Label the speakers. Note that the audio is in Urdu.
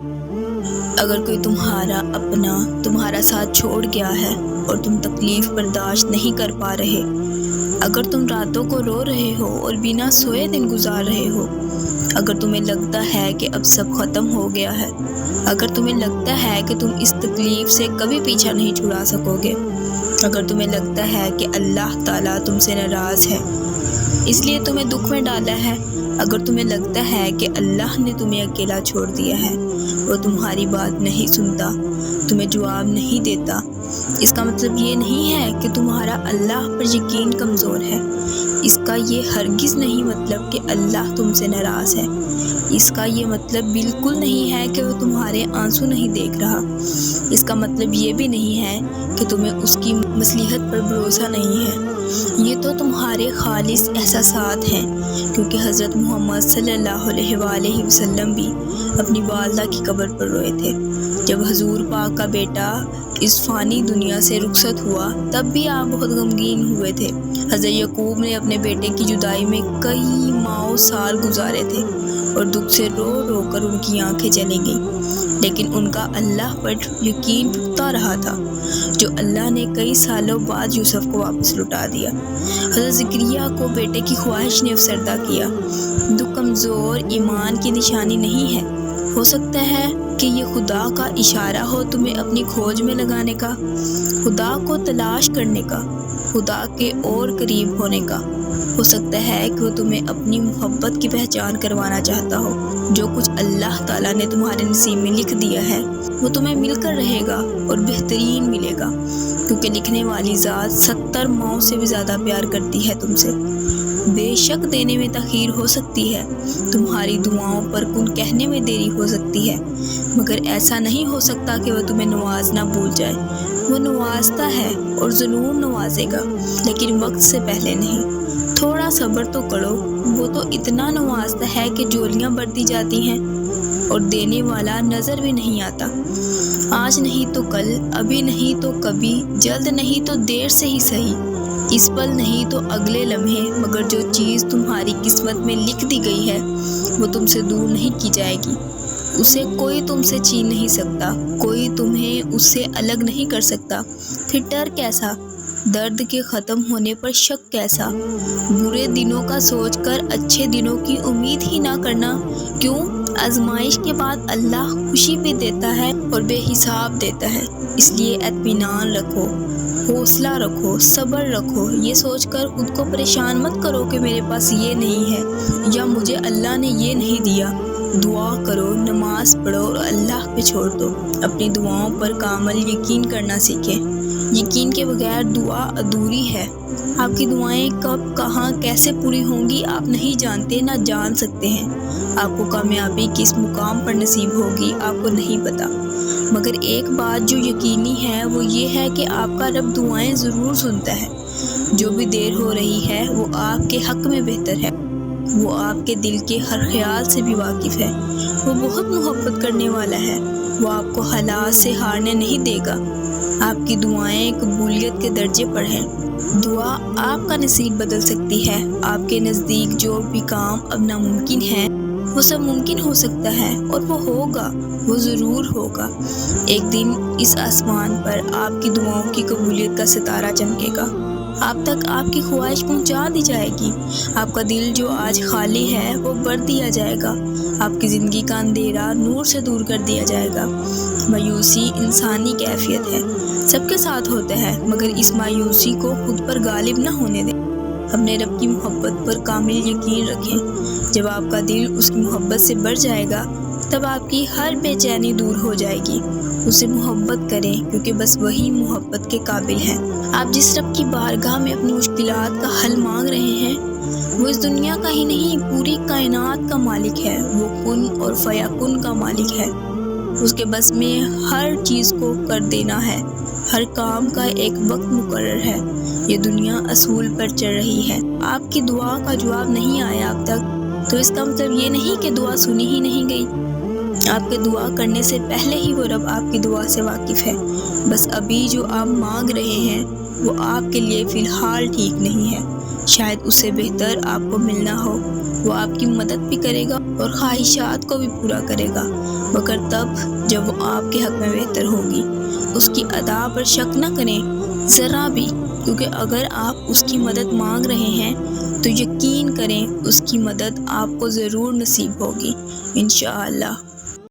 Speaker 1: اگر کوئی تمہارا اپنا تمہارا ساتھ چھوڑ گیا ہے اور تم تکلیف برداشت نہیں کر پا رہے، اگر تم راتوں کو رو رہے ہو اور بنا سوئے دن گزار رہے ہو، اگر تمہیں لگتا ہے کہ اب سب ختم ہو گیا ہے، اگر تمہیں لگتا ہے کہ تم اس تکلیف سے کبھی پیچھا نہیں چھڑا سکو گے، اگر تمہیں لگتا ہے کہ اللہ تعالیٰ تم سے ناراض ہے اس لیے تمہیں دکھ میں ڈالا ہے، اگر تمہیں لگتا ہے کہ اللہ نے تمہیں اکیلا چھوڑ دیا ہے، وہ تمہاری بات نہیں سنتا، تمہیں جواب نہیں دیتا، اس کا مطلب یہ نہیں ہے کہ تمہارا اللہ پر یقین کمزور ہے، اس کا یہ ہرگز نہیں مطلب کہ اللہ تم سے ناراض ہے، اس کا یہ مطلب بالکل نہیں ہے کہ وہ تمہارے آنسو نہیں دیکھ رہا، اس کا مطلب یہ بھی نہیں ہے کہ تمہیں اس کی مصلحت پر بھروسہ نہیں ہے۔ یہ تو تمہارے خالص احساسات ہیں، کیونکہ حضرت محمد صلی اللہ علیہ وآلہ وسلم بھی اپنی والدہ کی قبر پر روئے تھے۔ جب حضور پاک کا بیٹا اس فانی دنیا سے رخصت ہوا تب بھی آپ بہت غمگین ہوئے تھے۔ حضرت یعقوب نے اپنے بیٹے کی جدائی میں کئی ماہ و سال گزارے تھے اور دکھ سے رو رو کر ان کی آنکھیں چلی گئیں، لیکن ان کا اللہ پر یقین پختہ رہا تھا، جو اللہ نے کئی سالوں بعد یوسف کو واپس لوٹا دیا۔ حضرت زکریا کو بیٹے کی خواہش نے افسردہ کیا۔ دکھ کمزور ایمان کی نشانی نہیں ہے، ہو سکتا ہے کہ یہ خدا کا اشارہ ہو تمہیں اپنی کھوج میں لگانے کا، خدا کو تلاش کرنے کا، خدا کے اور قریب ہونے کا۔ ہو سکتا ہے کہ وہ تمہیں اپنی محبت کی پہچان کروانا چاہتا ہو۔ جو کچھ اللہ تعالیٰ نے تمہارے نصیب میں لکھ دیا ہے وہ تمہیں مل کر رہے گا اور بہترین ملے گا، کیونکہ لکھنے والی ذات 70 ماؤں سے بھی زیادہ پیار کرتی ہے تم سے۔ بے شک دینے میں تاخیر ہو سکتی ہے، تمہاری دعاؤں پر کن کہنے میں دیری ہو سکتی ہے، مگر ایسا نہیں ہو سکتا کہ وہ تمہیں نوازنا بھول جائے۔ وہ نوازتا ہے اور ضرور نوازے گا، لیکن وقت سے پہلے نہیں۔ تھوڑا صبر تو کرو، وہ تو اتنا نوازتا ہے کہ جولیاں بڑھتی جاتی ہیں اور دینے والا نظر بھی نہیں آتا۔ آج نہیں تو کل، ابھی نہیں تو کبھی، جلد نہیں تو دیر سے ہی صحیح، اس پل نہیں تو اگلے لمحے، مگر جو چیز تمہاری قسمت میں لکھ دی گئی ہے وہ تم سے دور نہیں کی جائے گی، اسے کوئی تم سے چھین نہیں سکتا، کوئی تمہیں اس سے الگ نہیں کر سکتا۔ پھر ڈر کیسا؟ درد کے ختم ہونے پر شک کیسا؟ برے دنوں کا سوچ کر اچھے دنوں کی امید ہی نہ کرنا۔ کیوں؟ آزمائش کے بعد اللہ خوشی بھی دیتا ہے اور بے حساب دیتا ہے، اس لیے اطمینان رکھو، حوصلہ رکھو، صبر رکھو۔ یہ سوچ کر خود کو پریشان مت کرو کہ میرے پاس یہ نہیں ہے یا مجھے اللہ نے یہ نہیں دیا۔ دعا کرو، نماز پڑھو اور اللہ پہ چھوڑ دو۔ اپنی دعاؤں پر کامل یقین کرنا سیکھیں۔ یقین کے بغیر دعا ادھوری ہے۔ آپ کی دعائیں کب، کہاں، کیسے پوری ہوں گی آپ نہیں جانتے، نہ جان سکتے ہیں۔ آپ کو کامیابی کس مقام پر نصیب ہوگی آپ کو نہیں پتا، مگر ایک بات جو یقینی ہے وہ یہ ہے کہ آپ کا رب دعائیں ضرور سنتا ہے۔ جو بھی دیر ہو رہی ہے وہ آپ کے حق میں بہتر ہے، وہ آپ کے دل کے ہر خیال سے بھی واقف ہے، وہ بہت محبت کرنے والا ہے، وہ آپ کو حالات سے ہارنے نہیں دے گا۔ آپ کی دعائیں قبولیت کے درجے پر ہیں۔ دعا آپ کا نصیب بدل سکتی ہے۔ آپ کے نزدیک جو بھی کام اب ناممکن ہے وہ سب ممکن ہو سکتا ہے، اور وہ ہوگا، وہ ضرور ہوگا۔ ایک دن اس آسمان پر آپ کی دعاؤں کی قبولیت کا ستارہ چمکے گا، آپ تک آپ کی خواہش پہنچا دی جائے گی۔ آپ کا دل جو آج خالی ہے وہ بھر دیا جائے گا، آپ کی زندگی کا اندھیرا نور سے دور کر دیا جائے گا۔ مایوسی انسانی کیفیت ہے، سب کے ساتھ ہوتا ہے، مگر اس مایوسی کو خود پر غالب نہ ہونے دیں۔ اپنے رب کی محبت پر کامل یقین رکھیں۔ جب آپ کا دل اس کی محبت سے بھر جائے گا تب آپ کی ہر بے چینی دور ہو جائے گی۔ اسے محبت کریں، کیونکہ بس وہی محبت کے قابل ہے۔ آپ جس رب کی بارگاہ میں اپنی مشکلات کا حل مانگ رہے ہیں وہ اس دنیا کا ہی نہیں پوری کائنات کا مالک ہے، وہ کن اور فیکن کا مالک ہے۔ اس کے بس میں ہر چیز کو کر دینا ہے، ہر کام کا ایک وقت مقرر ہے۔ یہ دنیا اصول پر چل رہی ہے۔ آپ کی دعا کا جواب نہیں آیا اب تک تو اس کا مطلب یہ نہیں کہ دعا سنی ہی نہیں گئی۔ آپ کے دعا کرنے سے پہلے ہی وہ رب آپ کی دعا سے واقف ہے، بس ابھی جو آپ مانگ رہے ہیں وہ آپ کے لیے فی الحال ٹھیک نہیں ہے، شاید اس سے بہتر آپ کو ملنا ہو۔ وہ آپ کی مدد بھی کرے گا اور خواہشات کو بھی پورا کرے گا۔ مگر تب جب وہ آپ کے حق میں بہتر ہوگی۔ اس کی ادا پر شک نہ کریں ذرا بھی، کیونکہ اگر آپ اس کی مدد مانگ رہے ہیں تو یقین کریں اس کی مدد آپ کو ضرور نصیب ہوگی انشاءاللہ۔